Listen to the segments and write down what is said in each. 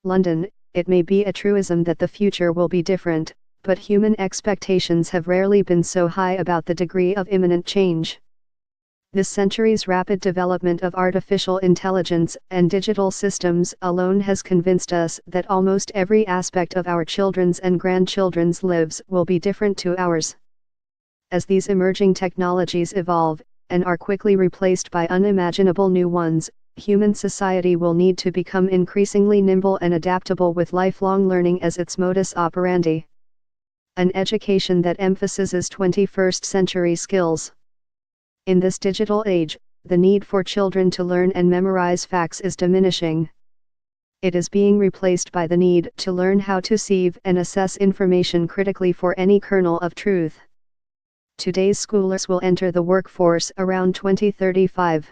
London. It may be a truism that the future will be different, but human expectations have rarely been so high about the degree of imminent change. This century's rapid development of artificial intelligence and digital systems alone has convinced us that almost every aspect of our children's and grandchildren's lives will be different to ours. As these emerging technologies evolve, and are quickly replaced by unimaginable new ones, human society will need to become increasingly nimble and adaptable with lifelong learning as its modus operandi. An education that emphasizes 21st century skills. In this digital age, the need for children to learn and memorize facts is diminishing. It is being replaced by the need to learn how to sieve and assess information critically for any kernel of truth. Today's schoolers will enter the workforce around 2035.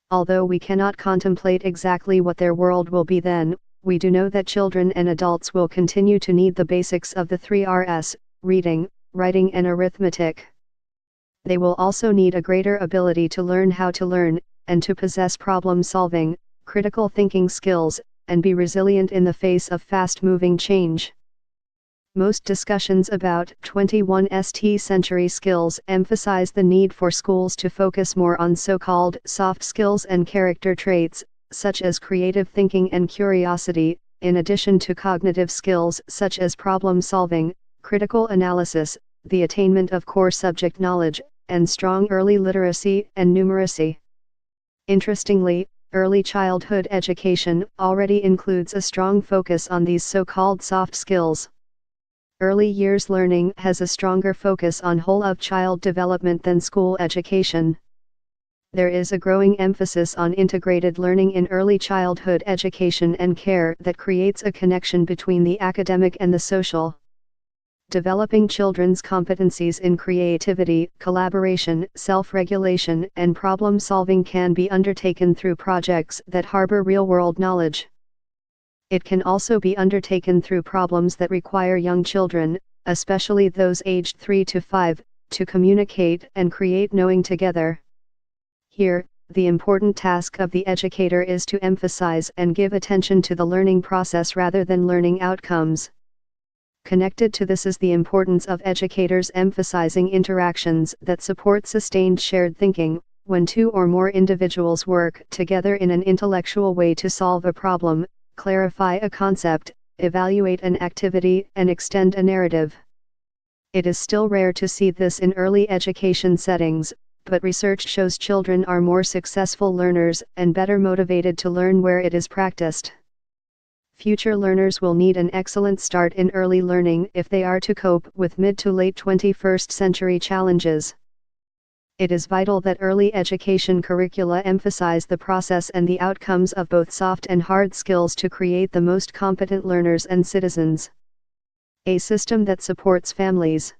Although we cannot contemplate exactly what their world will be then, we do know that children and adults will continue to need the basics of the 3Rs, reading, writing and arithmetic. They will also need a greater ability to learn how to learn, and to possess problem-solving, critical thinking skills, and be resilient in the face of fast-moving change. Most discussions about 21st century skills emphasize the need for schools to focus more on so-called soft skills and character traits, such as creative thinking and curiosity, in addition to cognitive skills such as problem-solving, critical analysis, the attainment of core subject knowledge, and strong early literacy and numeracy. Interestingly, early childhood education already includes a strong focus on these so-called soft skills. Early years learning has a stronger focus on whole-of-child development than school education. There is a growing emphasis on integrated learning in early childhood education and care that creates a connection between the academic and the social. Developing children's competencies in creativity, collaboration, self-regulation, and problem-solving can be undertaken through projects that harbor real-world knowledge. It can also be undertaken through problems that require young children, especially those aged 3 to 5, to communicate and create knowing together. Here, the important task of the educator is to emphasize and give attention to the learning process rather than learning outcomes. Connected to this is the importance of educators emphasizing interactions that support sustained shared thinking, when two or more individuals work together in an intellectual way to solve a problem, clarify a concept, evaluate an activity, and extend a narrative. It is still rare to see this in early education settings, but research shows children are more successful learners and better motivated to learn where it is practiced. Future learners will need an excellent start in early learning if they are to cope with mid to late 21st century challenges. It is vital that early education curricula emphasize the process and the outcomes of both soft and hard skills to create the most competent learners and citizens. A system that supports families.